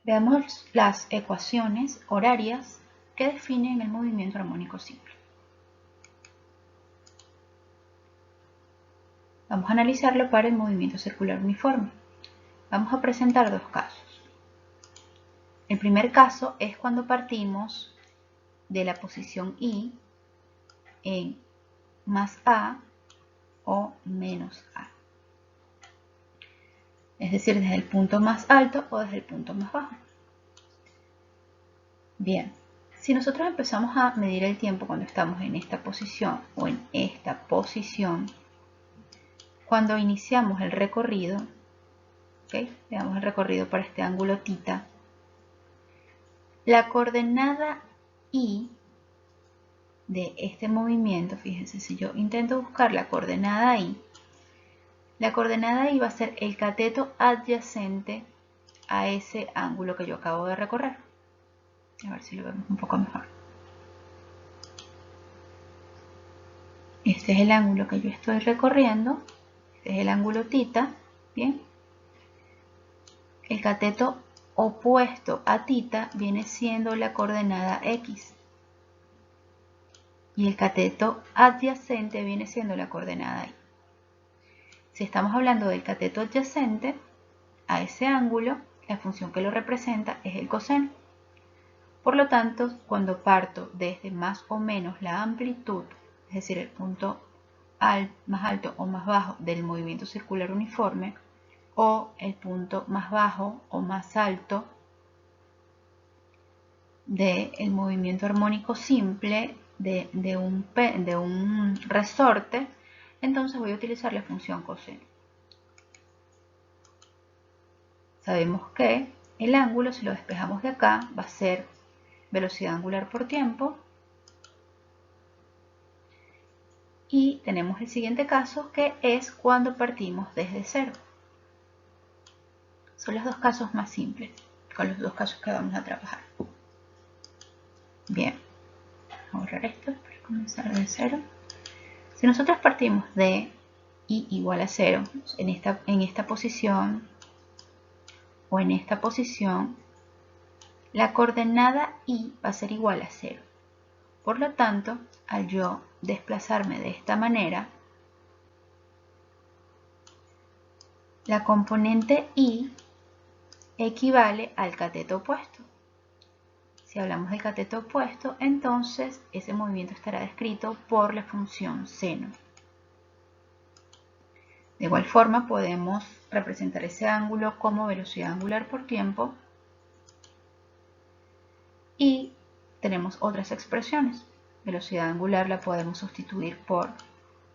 Veamos las ecuaciones horarias que definen el movimiento armónico simple. Vamos a analizarlo para el movimiento circular uniforme. Vamos a presentar dos casos. El primer caso es cuando partimos de la posición I en más A o menos A. Es decir, desde el punto más alto o desde el punto más bajo. Bien, si nosotros empezamos a medir el tiempo cuando estamos en esta posición o en esta posición, cuando iniciamos el recorrido, ¿okay? Veamos el recorrido para este ángulo θ, la coordenada I de este movimiento, fíjense, si yo intento buscar la coordenada I va a ser el cateto adyacente a ese ángulo que yo acabo de recorrer. A ver si lo vemos un poco mejor. Este es el ángulo que yo estoy recorriendo. Este es el ángulo θ. Bien. El cateto opuesto a θ viene siendo la coordenada X. Y el cateto adyacente viene siendo la coordenada Y. Si estamos hablando del cateto adyacente a ese ángulo, la función que lo representa es el coseno. Por lo tanto, cuando parto desde más o menos la amplitud, es decir, el punto más alto o más bajo del movimiento circular uniforme, o el punto más bajo o más alto del movimiento armónico simple de un resorte, entonces voy a utilizar la función coseno. Sabemos que el ángulo, si lo despejamos de acá, va a ser velocidad angular por tiempo. Y tenemos el siguiente caso, que es cuando partimos desde cero. Son los dos casos más simples, con los dos casos que vamos a trabajar. Bien, vamos a borrar esto para comenzar de cero. Si nosotros partimos de I igual a 0 en esta posición o en esta posición, la coordenada I va a ser igual a 0. Por lo tanto, al yo desplazarme de esta manera, la componente I equivale al cateto opuesto. Si hablamos del cateto opuesto, entonces ese movimiento estará descrito por la función seno. De igual forma, podemos representar ese ángulo como velocidad angular por tiempo. Y tenemos otras expresiones. Velocidad angular la podemos sustituir por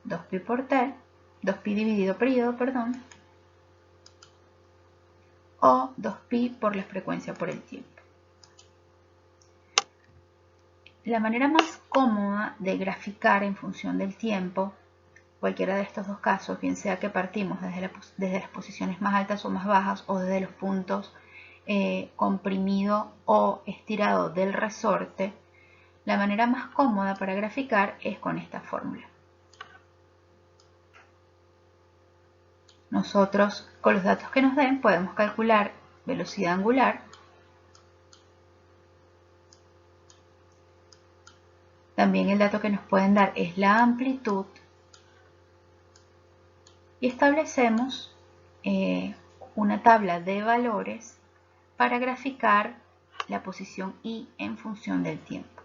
2pi por t, 2pi dividido periodo, perdón, o 2pi por la frecuencia por el tiempo. La manera más cómoda de graficar en función del tiempo, cualquiera de estos dos casos, bien sea que partimos desde las posiciones más altas o más bajas, o desde los puntos comprimido o estirado del resorte, la manera más cómoda para graficar es con esta fórmula. Nosotros, con los datos que nos den, podemos calcular velocidad angular, también el dato que nos pueden dar es la amplitud, y establecemos una tabla de valores para graficar la posición I en función del tiempo.